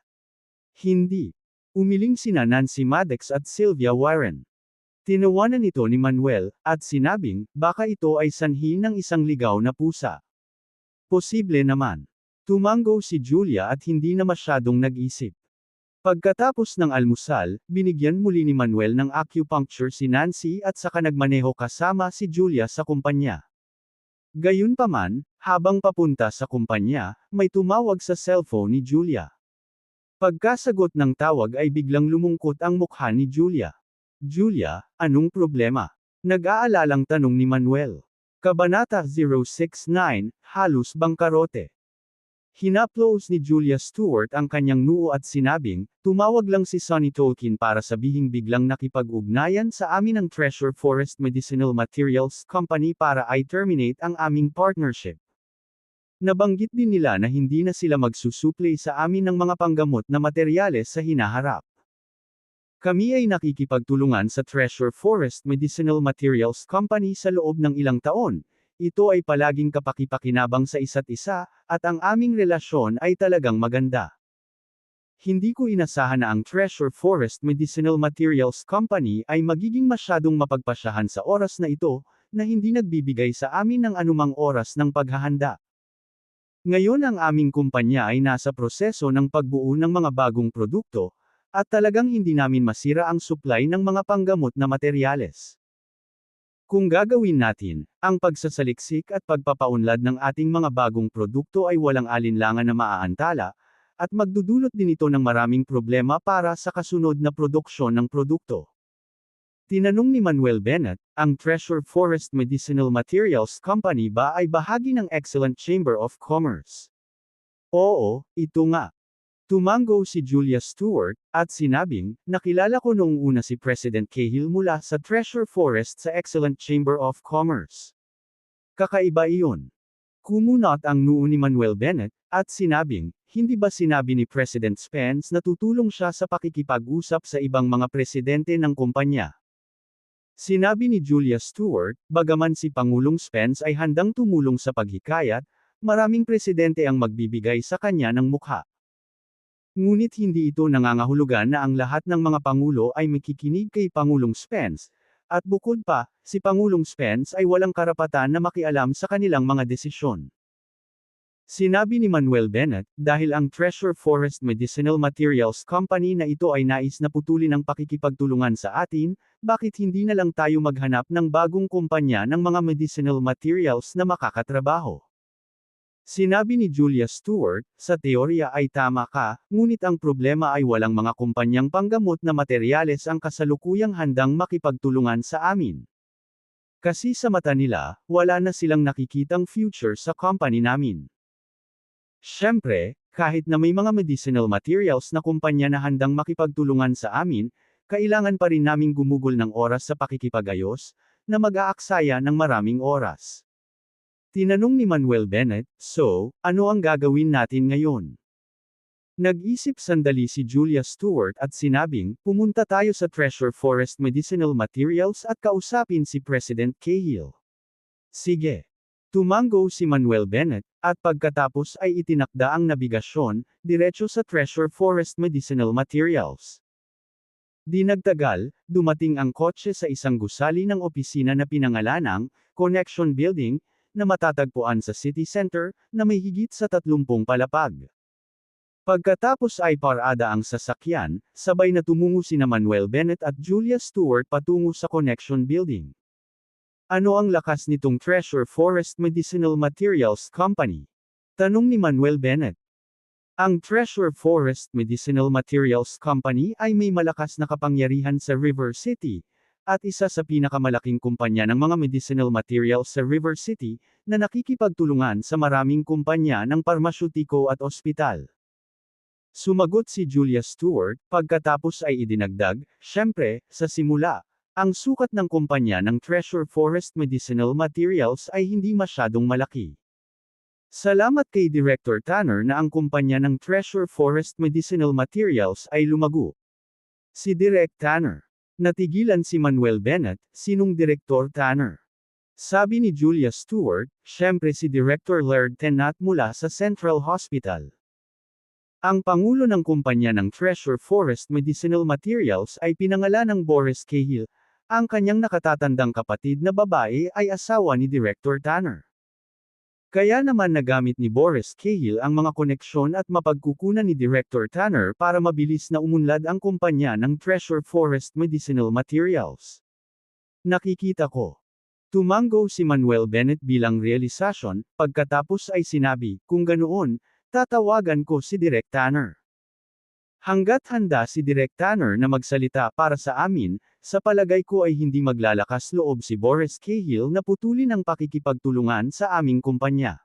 Hindi. Umiling sina Nancy Maddox at Sylvia Warren. Tinawanan ito ni Manuel, at sinabing, baka ito ay sanhi ng isang ligaw na pusa. Posible naman. Tumango si Julia at hindi na masyadong nag-isip. Pagkatapos ng almusal, binigyan muli ni Manuel ng acupuncture si Nancy at saka nagmaneho kasama si Julia sa kumpanya. Gayunpaman, habang papunta sa kumpanya, may tumawag sa cellphone ni Julia. Pagkasagot ng tawag ay biglang lumungkot ang mukha ni Julia. "Julia, anong problema?" Nag-aalalang tanong ni Manuel. Kabanata 069, Halos Bangkarote. Hinaplos ni Julia Stewart ang kanyang noo at sinabing, "Tumawag lang si Sonny Tolkien para sabihing biglang nakipag-ugnayan sa amin ang Treasure Forest Medicinal Materials Company para i-terminate ang aming partnership. Nabanggit din nila na hindi na sila magsusupply sa amin ng mga panggamot na materyales sa hinaharap. Kami ay nakikipagtulungan sa Treasure Forest Medicinal Materials Company sa loob ng ilang taon. Ito ay palaging kapakipakinabang sa isa't isa, at ang aming relasyon ay talagang maganda. Hindi ko inasahan na ang Treasure Forest Medicinal Materials Company ay magiging masyadong mapagpasyahan sa oras na ito, na hindi nagbibigay sa amin ng anumang oras ng paghahanda. Ngayon ang aming kumpanya ay nasa proseso ng pagbuo ng mga bagong produkto, at talagang hindi namin masira ang supply ng mga panggamot na materyales. Kung gagawin natin, ang pagsasaliksik at pagpapaunlad ng ating mga bagong produkto ay walang alinlangan na maaantala, at magdudulot din ito ng maraming problema para sa kasunod na produksyon ng produkto. Tinanong ni Manuel Bennett, ang Treasure Forest Medicinal Materials Company ba ay bahagi ng Excellent Chamber of Commerce? Oo, ito nga. Tumango si Julia Stewart, at sinabing, nakilala ko noong una si President Cahill mula sa Treasure Forest sa Excellent Chamber of Commerce. Kakaiba iyon. Kumunot ang noo ni Manuel Bennett, at sinabing, hindi ba sinabi ni President Spence na tutulong siya sa pakikipag-usap sa ibang mga presidente ng kumpanya? Sinabi ni Julia Stewart, bagaman si Pangulong Spence ay handang tumulong sa paghikayat, maraming presidente ang magbibigay sa kanya ng mukha. Ngunit hindi ito nangangahulugan na ang lahat ng mga pangulo ay makikinig kay Pangulong Spence, at bukod pa, si Pangulong Spence ay walang karapatan na makialam sa kanilang mga desisyon. Sinabi ni Manuel Bennett, dahil ang Treasure Forest Medicinal Materials Company na ito ay nais na putulin ang pakikipagtulungan sa atin, bakit hindi na lang tayo maghanap ng bagong kumpanya ng mga medicinal materials na makakatrabaho? Sinabi ni Julia Stewart, sa teorya ay tama ka, ngunit ang problema ay walang mga kumpanyang panggamot na materyales ang kasalukuyang handang makipagtulungan sa amin. Kasi sa mata nila, wala na silang nakikitang future sa company namin. Siyempre, kahit na may mga medicinal materials na kumpanya na handang makipagtulungan sa amin, kailangan pa rin naming gumugol ng oras sa pakikipagayos, na mag-aaksaya ng maraming oras. Tinanong ni Manuel Bennett, so, ano ang gagawin natin ngayon? Nag-isip sandali si Julia Stewart at sinabing, pumunta tayo sa Treasure Forest Medicinal Materials at kausapin si President Cahill. Sige. Tumango si Manuel Bennett, at pagkatapos ay itinakda ang nabigasyon, diretso sa Treasure Forest Medicinal Materials. Di nagtagal, dumating ang kotse sa isang gusali ng opisina na pinangalanang, Connection Building, na matatagpuan sa City Center, na may higit sa 30 palapag. Pagkatapos ay parada ang sasakyan, sabay na tumungo sina Manuel Bennett at Julia Stewart patungo sa Connection Building. Ano ang lakas nitong Treasure Forest Medicinal Materials Company? Tanong ni Manuel Bennett. Ang Treasure Forest Medicinal Materials Company ay may malakas na kapangyarihan sa River City, at isa sa pinakamalaking kumpanya ng mga medicinal materials sa River City, na nakikipagtulungan sa maraming kumpanya ng parmasyutiko at ospital. Sumagot si Julia Stewart, pagkatapos ay idinagdag, syempre, sa simula, ang sukat ng kumpanya ng Treasure Forest Medicinal Materials ay hindi masyadong malaki. Salamat kay Director Tanner na ang kumpanya ng Treasure Forest Medicinal Materials ay lumago. Si Direk Tanner. Natigilan si Manuel Bennett, sinong Direktor Tanner? Sabi ni Julia Stewart, syempre si Director Laird Tennant mula sa Central Hospital. Ang pangulo ng kumpanya ng Treasure Forest Medicinal Materials ay pinangalanang Boris Cahill. Ang kanyang nakatatandang kapatid na babae ay asawa ni Director Tanner. Kaya naman nagamit ni Boris Cahill ang mga koneksyon at mapagkukunan ni Director Tanner para mabilis na umunlad ang kumpanya ng Treasure Forest Medicinal Materials. Nakikita ko. Tumango si Manuel Bennett bilang realisasyon, pagkatapos ay sinabi, kung ganoon, tatawagan ko si Direk Tanner. Hanggat handa si Direk Tanner na magsalita para sa amin, sa palagay ko ay hindi maglalakas loob si Boris Cahill na putulin ang pakikipagtulungan sa aming kumpanya.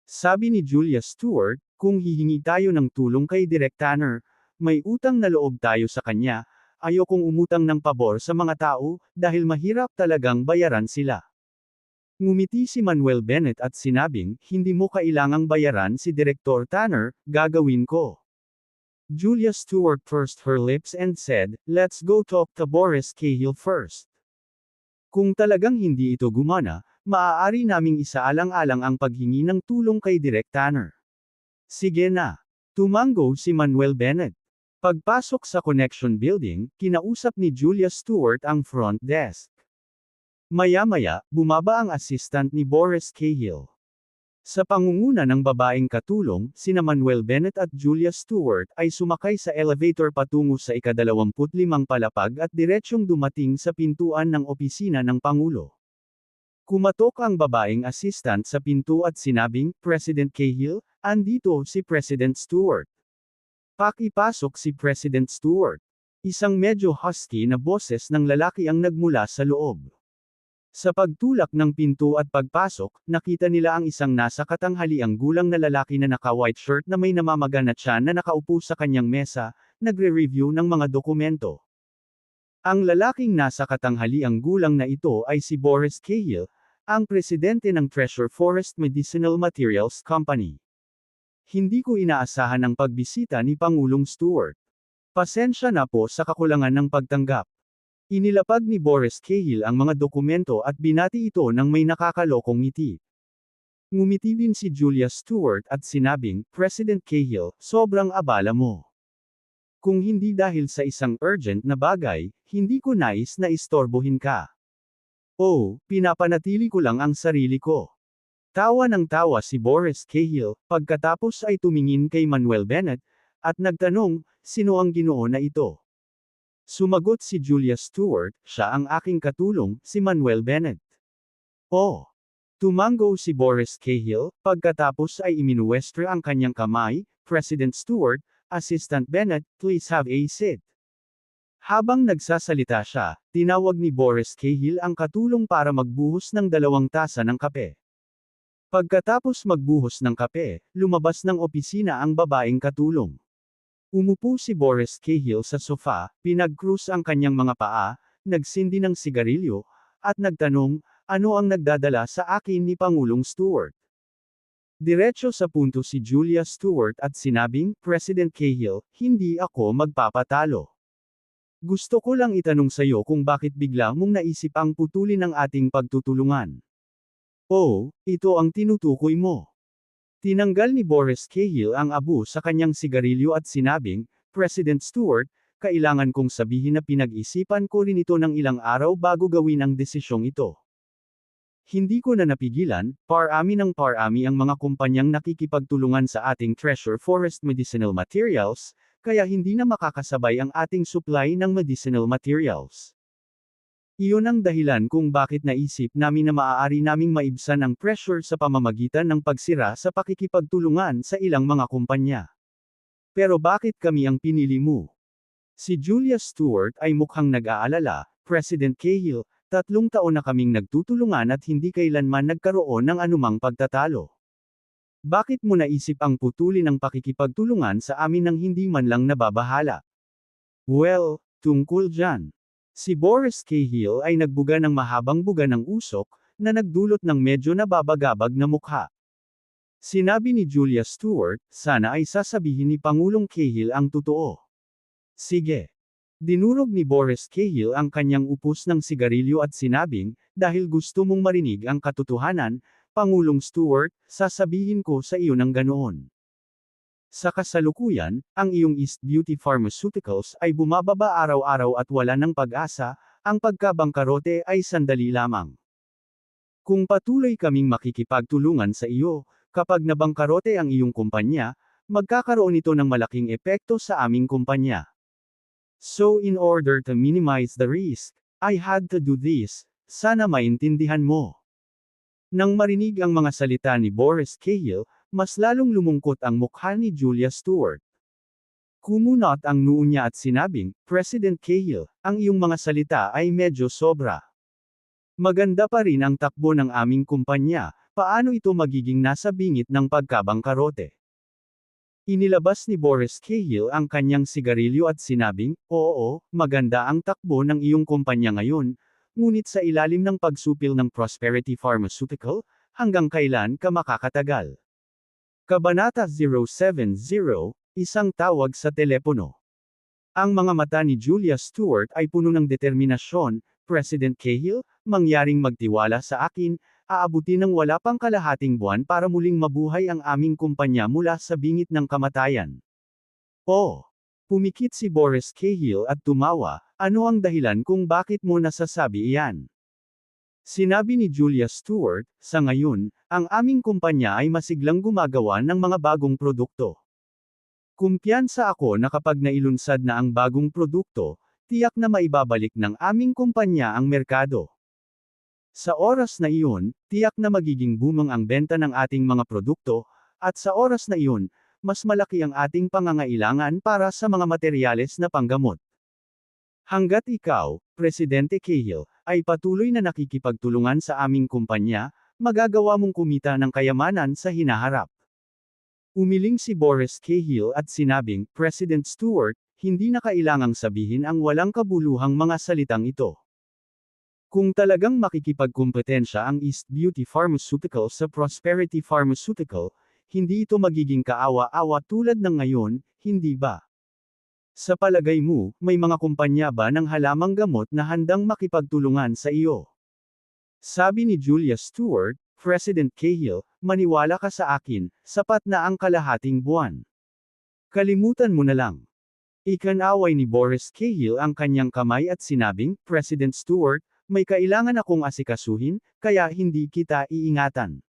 Sabi ni Julia Stewart, kung hihingi tayo ng tulong kay Direk Tanner, may utang na loob tayo sa kanya, ayokong umutang ng pabor sa mga tao, dahil mahirap talagang bayaran sila. Ngumiti si Manuel Bennett at sinabing, hindi mo kailangang bayaran si Direktor Tanner, gagawin ko. Julia Stewart pursed her lips and said, let's go talk to Boris Cahill first. Kung talagang hindi ito gumana, maaari naming isaalang-alang ang paghingi ng tulong kay Direk Tanner. Sige na. Tumango si Manuel Bennett. Pagpasok sa Connection Building, kinausap ni Julia Stewart ang front desk. Maya-maya, bumaba ang assistant ni Boris Cahill. Sa pangunguna ng babaeng katulong, sina Manuel Bennett at Julia Stewart ay sumakay sa elevator patungo sa ika-25 palapag at diretsyong dumating sa pintuan ng opisina ng Pangulo. Kumatok ang babaeng assistant sa pinto at sinabing, President Cahill, andito si President Stewart. Pakipasok si President Stewart. Isang medyo husky na boses ng lalaki ang nagmula sa loob. Sa pagtulak ng pinto at pagpasok, nakita nila ang isang nasa katanghaliang gulang na lalaki na naka-white shirt na may namamaga na tiyan na nakaupo sa kanyang mesa, nagre-review ng mga dokumento. Ang lalaking nasa katanghaliang gulang na ito ay si Boris Cahill, ang presidente ng Treasure Forest Medicinal Materials Company. Hindi ko inaasahan ang pagbisita ni Pangulong Stewart. Pasensya na po sa kakulangan ng pagtanggap. Inilapag ni Boris Cahill ang mga dokumento at binati ito ng may nakakalokong ngiti. Ngumiti din si Julia Stewart at sinabing, President Cahill, sobrang abala mo. Kung hindi dahil sa isang urgent na bagay, hindi ko nais na istorbohin ka. Oh, pinapanatili ko lang ang sarili ko. Tawa ng tawa si Boris Cahill, pagkatapos ay tumingin kay Manuel Bennett, at nagtanong, sino ang Ginoo na ito? Sumagot si Julia Stewart, siya ang aking katulong, si Manuel Bennett. Oh! Tumango si Boris Cahill, pagkatapos ay iminuwestre ang kanyang kamay, President Stewart, Assistant Bennett, please have a seat. Habang nagsasalita siya, tinawag ni Boris Cahill ang katulong para magbuhos ng 2 tasa ng kape. Pagkatapos magbuhos ng kape, lumabas ng opisina ang babaeng katulong. Umupo si Boris Cahill sa sofa, pinag-cross ang kanyang mga paa, nagsindi ng sigarilyo, at nagtanong, ano ang nagdadala sa akin ni Pangulong Stewart? Diretso sa punto si Julia Stewart at sinabing, President Cahill, hindi ako magpapatalo. Gusto ko lang itanong sa iyo kung bakit bigla mong naisip ang putulin ang ating pagtutulungan. Oh, ito ang tinutukoy mo. Tinanggal ni Boris Cahill ang abo sa kanyang sigarilyo at sinabing, President Stewart, kailangan kong sabihin na pinag-isipan ko rin ito ng ilang araw bago gawin ang desisyong ito. Hindi ko na napigilan, parami ng parami ang mga kumpanyang nakikipagtulungan sa ating Treasure Forest Medicinal Materials, kaya hindi na makakasabay ang ating supply ng medicinal materials. Iyon ang dahilan kung bakit naisip namin na maaari naming maibsan ang pressure sa pamamagitan ng pagsira sa pakikipagtulungan sa ilang mga kumpanya. Pero bakit kami ang pinili mo? Si Julia Stewart ay mukhang nag-aalala, President Cahill, 3 taon na kaming nagtutulungan at hindi kailanman nagkaroon ng anumang pagtatalo. Bakit mo naisip ang putulin ang pakikipagtulungan sa amin nang hindi man lang nababahala? Well, tungkol dyan. Si Boris Cahill ay nagbuga ng mahabang buga ng usok, na nagdulot ng medyo nababagabag na mukha. Sinabi ni Julia Stewart, sana ay sasabihin ni Pangulong Cahill ang totoo. Sige. Dinurog ni Boris Cahill ang kanyang upos ng sigarilyo at sinabing, dahil gusto mong marinig ang katotohanan, Pangulong Stewart, sasabihin ko sa iyo ng ganoon. Sa kasalukuyan, ang iyong East Beauty Pharmaceuticals ay bumababa araw-araw at wala ng pag-asa, ang pagkabangkarote ay sandali lamang. Kung patuloy kaming makikipagtulungan sa iyo, kapag nabangkarote ang iyong kumpanya, magkakaroon ito ng malaking epekto sa aming kumpanya. So in order to minimize the risk, I had to do this, sana maintindihan mo. Nang marinig ang mga salita ni Boris Cahill, mas lalong lumungkot ang mukha ni Julia Stewart. Kumunot ang noo niya at sinabing, President Cahill, ang iyong mga salita ay medyo sobra. Maganda pa rin ang takbo ng aming kumpanya, paano ito magiging nasa bingit ng pagkabangkarote? Inilabas ni Boris Cahill ang kanyang sigarilyo at sinabing, oo, maganda ang takbo ng iyong kumpanya ngayon, ngunit sa ilalim ng pagsupil ng Prosperity Pharmaceutical, hanggang kailan ka makakatagal? Kabanata 070, isang tawag sa telepono. Ang mga mata ni Julia Stewart ay puno ng determinasyon, President Cahill, mangyaring magtiwala sa akin, aabuti ng wala pang kalahating buwan para muling mabuhay ang aming kumpanya mula sa bingit ng kamatayan. Oh! Pumikit si Boris Cahill at tumawa, ano ang dahilan kung bakit mo nasasabi iyan? Sinabi ni Julia Stewart, sa ngayon, ang aming kumpanya ay masiglang gumagawa ng mga bagong produkto. Kumpiyansa ako na kapag nailunsad na ang bagong produkto, tiyak na maibabalik ng aming kumpanya ang merkado. Sa oras na iyon, tiyak na magiging booming ang benta ng ating mga produkto, at sa oras na iyon, mas malaki ang ating pangangailangan para sa mga materyales na panggamot. Hanggat ikaw, Presidente Cahill, ay patuloy na nakikipagtulungan sa aming kumpanya, magagawa mong kumita ng kayamanan sa hinaharap. Umiling si Boris Cahill at sinabing, President Stewart, hindi na kailangang sabihin ang walang kabuluhang mga salitang ito. Kung talagang makikipagkumpetensya ang East Beauty Pharmaceutical sa Prosperity Pharmaceutical, hindi ito magiging kaawa-awa tulad ng ngayon, hindi ba? Sa palagay mo, may mga kumpanya ba ng halamang gamot na handang makipagtulungan sa iyo? Sabi ni Julia Stewart, President Cahill, maniwala ka sa akin, sapat na ang kalahating buwan. Kalimutan mo na lang. Ikanaway ni Boris Cahill ang kanyang kamay at sinabing, President Stewart, may kailangan akong asikasuhin, kaya hindi kita iingatan.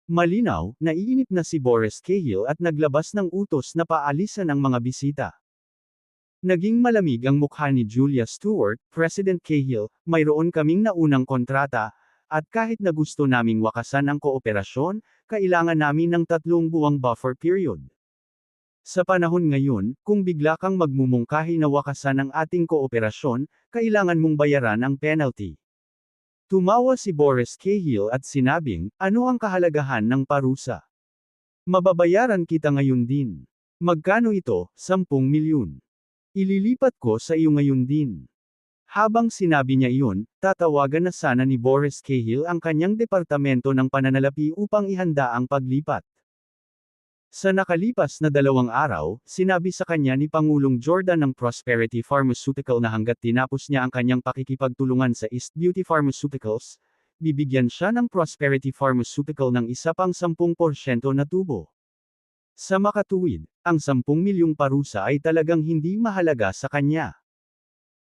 Malinaw, naiinip na si Boris Cahill at naglabas ng utos na paalisan ang mga bisita. Naging malamig ang mukha ni Julia Stewart, President Cahill, mayroon kaming naunang kontrata, at kahit na gusto naming wakasan ang kooperasyon, kailangan namin ng 3 buwang buffer period. Sa panahon ngayon, kung bigla kang magmumungkahi na wakasan ang ating kooperasyon, kailangan mong bayaran ang penalty. Tumawa si Boris Cahill at sinabing, ano ang kahalagahan ng parusa? Mababayaran kita ngayon din. Magkano ito? 10 milyon. Ililipat ko sa iyo ngayon din. Habang sinabi niya iyon, tatawagan na sana ni Boris Cahill ang kanyang departamento ng pananalapi upang ihanda ang paglipat. Sa nakalipas na 2 araw, sinabi sa kanya ni Pangulong Jordan ng Prosperity Pharmaceutical na hanggat tinapos niya ang kanyang pakikipagtulungan sa East Beauty Pharmaceuticals, bibigyan siya ng Prosperity Pharmaceutical ng isa pang 10% na tubo. Sa makatuwid, ang 10 milyong parusa ay talagang hindi mahalaga sa kanya.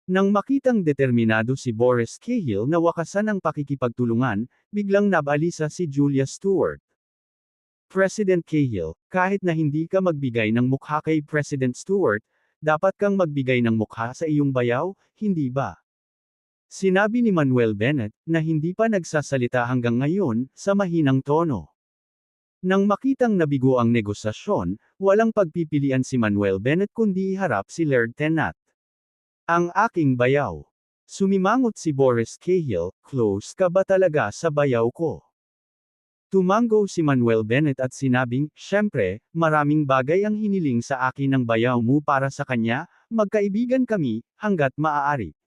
Nang makitang determinado si Boris Cahill na wakasan ang pakikipagtulungan, biglang nabalisa si Julia Stewart. President Cahill, kahit na hindi ka magbigay ng mukha kay President Stewart, dapat kang magbigay ng mukha sa iyong bayaw, hindi ba? Sinabi ni Manuel Bennett, na hindi pa nagsasalita hanggang ngayon, sa mahinang tono. Nang makitang nabigo ang negosasyon, walang pagpipilian si Manuel Bennett kundi iharap si Laird Tennant. Ang aking bayaw. Sumimangot si Boris Cahill, close ka ba talaga sa bayaw ko? Tumango si Manuel Bennett at sinabing, syempre, maraming bagay ang hiniling sa akin ng bayaw mo para sa kanya, magkaibigan kami, hanggat maaari.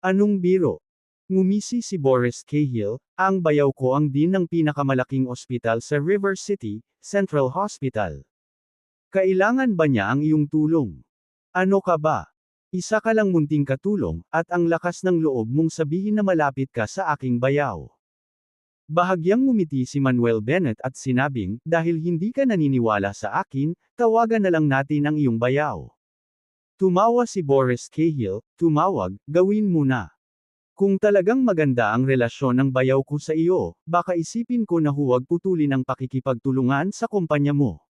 Anong biro? Ngumisi si Boris Cahill, ang bayaw ko ang dean ng pinakamalaking ospital sa River City, Central Hospital. Kailangan ba niya ang iyong tulong? Ano ka ba? Isa ka lang munting katulong, at ang lakas ng loob mong sabihin na malapit ka sa aking bayaw. Bahagyang ngumiti si Manuel Bennett at sinabing, dahil hindi ka naniniwala sa akin, tawagan na lang natin ang iyong bayaw. Tumawa si Boris Cahill, tumawag, gawin mo na. Kung talagang maganda ang relasyon ng bayaw ko sa iyo, baka isipin ko na huwag putulin ang pakikipagtulungan sa kumpanya mo.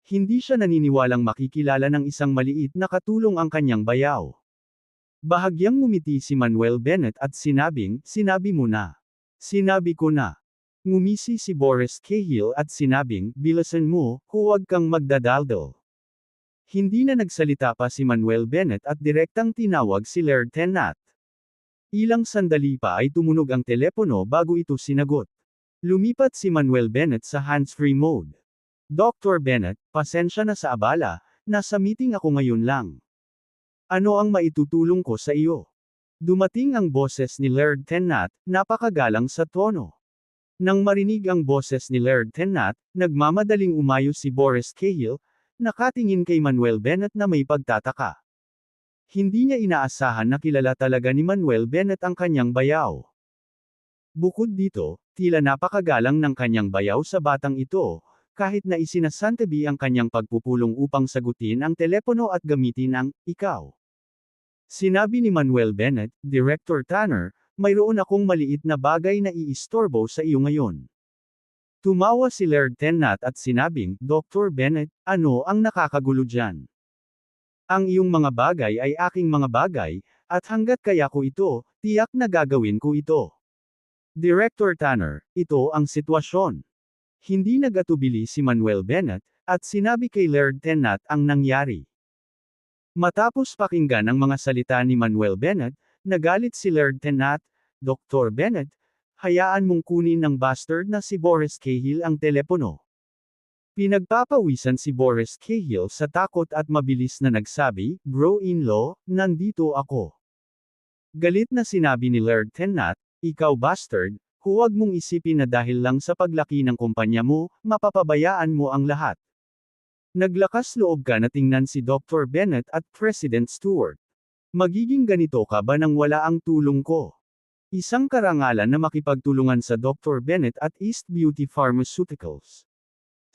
Hindi siya naniniwalang makikilala ng isang maliit na katulong ang kanyang bayaw. Bahagyang ngumiti si Manuel Bennett at sinabing, sinabi mo na. Sinabi ko na. Ngumisi si Boris Cahill at sinabing, bilasan mo, huwag kang magdadaldal. Hindi na nagsalita pa si Manuel Bennett at direktang tinawag si Laird Tennant. Ilang sandali pa ay tumunog ang telepono bago ito sinagot. Lumipat si Manuel Bennett sa hands-free mode. Dr. Bennett, pasensya na sa abala, nasa meeting ako ngayon lang. Ano ang maitutulong ko sa iyo? Dumating ang boses ni Laird Tennant, napakagalang sa tono. Nang marinig ang boses ni Laird Tennant, nagmamadaling umayos si Boris Cahill, nakatingin kay Manuel Bennett na may pagtataka. Hindi niya inaasahan na kilala talaga ni Manuel Bennett ang kanyang bayaw. Bukod dito, tila napakagalang ng kanyang bayaw sa batang ito, kahit na isinasantabi ang kanyang pagpupulong upang sagutin ang telepono at gamitin ang ikaw. Sinabi ni Manuel Bennett, Director Tanner, mayroon akong maliit na bagay na iistorbo sa iyo ngayon. Tumawa si Laird Tennant at sinabing, Dr. Bennett, ano ang nakakagulo dyan? Ang iyong mga bagay ay aking mga bagay, at hanggat kaya ko ito, tiyak na gagawin ko ito. Director Tanner, ito ang sitwasyon. Hindi nag-atubili si Manuel Bennett, at sinabi kay Laird Tennant ang nangyari. Matapos pakinggan ang mga salita ni Manuel Bennett, nagalit si Laird Tennant. Dr. Bennett, hayaan mong kunin ng bastard na si Boris Cahill ang telepono. Pinagpapawisan si Boris Cahill sa takot at mabilis na nagsabi, Bro-in-law, nandito ako. Galit na sinabi ni Laird Tennant, ikaw bastard, huwag mong isipin na dahil lang sa paglaki ng kumpanya mo, mapapabayaan mo ang lahat. Naglakas loob ka na tingnan si Dr. Bennett at President Stewart. Magiging ganito ka ba nang wala ang tulong ko? Isang karangalan na makipagtulungan sa Dr. Bennett at East Beauty Pharmaceuticals.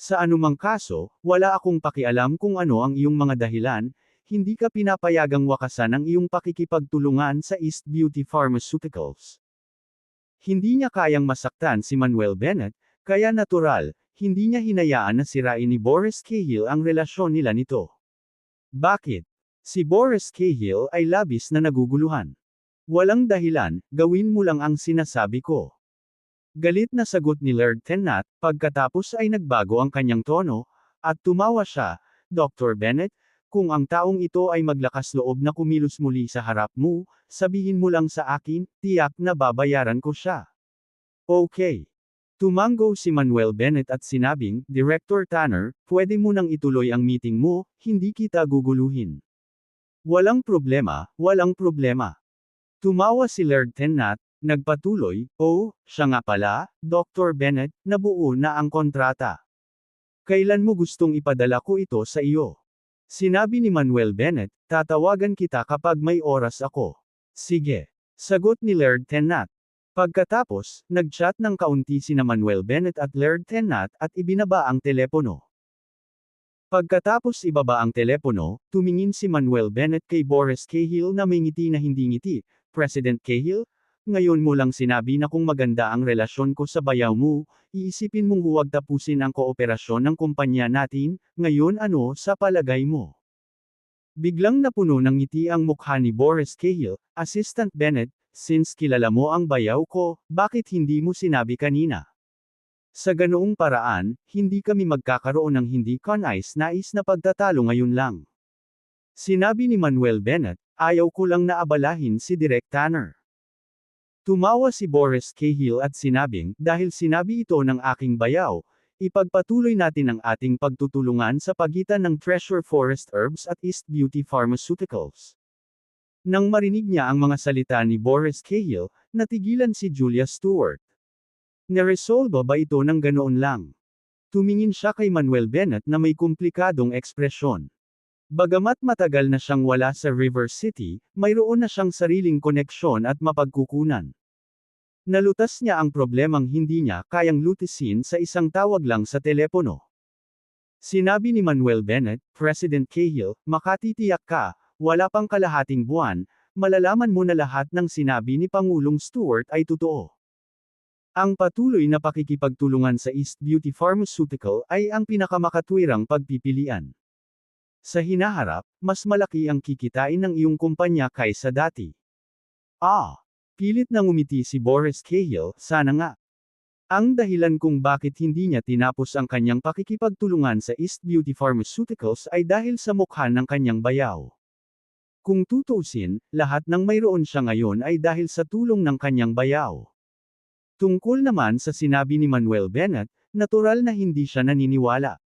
Sa anumang kaso, wala akong pakialam kung ano ang iyong mga dahilan, hindi ka pinapayagang wakasan ang iyong pakikipagtulungan sa East Beauty Pharmaceuticals. Hindi niya kayang masaktan si Manuel Bennett, kaya natural, hindi niya hinayaan na sirain ni Boris Cahill ang relasyon nila nito. Bakit? Si Boris Cahill ay labis na naguguluhan. Walang dahilan, gawin mo lang ang sinasabi ko. Galit na sagot ni Laird Tennant, pagkatapos ay nagbago ang kanyang tono, at tumawa siya, Dr. Bennett, kung ang taong ito ay maglakas loob na kumilos muli sa harap mo, sabihin mo lang sa akin, tiyak na babayaran ko siya. Okay. Tumango si Manuel Bennett at sinabing, Director Tanner, pwede mo nang ituloy ang meeting mo, hindi kita guguluhin. Walang problema, walang problema. Tumawa si Laird Tennant, nagpatuloy, siya nga pala, Dr. Bennett, nabuo na ang kontrata. Kailan mo gustong ipadala ko ito sa iyo? Sinabi ni Manuel Bennett, tatawagan kita kapag may oras ako. Sige. Sagot ni Laird Tennant. Pagkatapos, nag-chat ng kaunti sina Manuel Bennett at Laird Tennant at ibinaba ang telepono. Pagkatapos ibaba ang telepono, tumingin si Manuel Bennett kay Boris Cahill na may ngiti na hindi ngiti. President Cahill, ngayon mo lang sinabi na kung maganda ang relasyon ko sa bayaw mo, iisipin mong huwag tapusin ang kooperasyon ng kumpanya natin, ngayon ano sa palagay mo? Biglang napuno ng ngiti ang mukha ni Boris Cahill, Assistant Bennett, since kilala mo ang bayaw ko, bakit hindi mo sinabi kanina? Sa ganoong paraan, hindi kami magkakaroon ng hindi kanais-nais na pagtatalo ngayon lang. Sinabi ni Manuel Bennett, ayaw ko lang na abalahin si Direk Tanner. Tumawa si Boris Cahill at sinabing, dahil sinabi ito ng aking bayaw, ipagpatuloy natin ang ating pagtutulungan sa pagitan ng Treasure Forest Herbs at East Beauty Pharmaceuticals. Nang marinig niya ang mga salita ni Boris Cahill, natigilan si Julia Stewart. Naresolba ba ito ng ganoon lang? Tumingin siya kay Manuel Bennett na may komplikadong ekspresyon. Bagamat matagal na siyang wala sa River City, mayroon na siyang sariling koneksyon at mapagkukunan. Nalutas niya ang problemang hindi niya kayang lutisin sa isang tawag lang sa telepono. Sinabi ni Manuel Bennett, President Cahill, makatitiyak ka, wala pang kalahating buwan, malalaman mo na lahat ng sinabi ni Pangulong Stewart ay totoo. Ang patuloy na pakikipagtulungan sa East Beauty Pharmaceutical ay ang pinakamakatwirang pagpipilian. Sa hinaharap, mas malaki ang kikitain ng iyong kumpanya kaysa dati. Pilit na ngumiti si Boris Cahill, sana nga. Ang dahilan kung bakit hindi niya tinapos ang kanyang pakikipagtulungan sa East Beauty Pharmaceuticals ay dahil sa mukha ng kanyang bayaw. Kung tutuusin, lahat ng mayroon siya ngayon ay dahil sa tulong ng kanyang bayaw. Tungkol naman sa sinabi ni Manuel Bennett, natural na hindi siya naniniwala.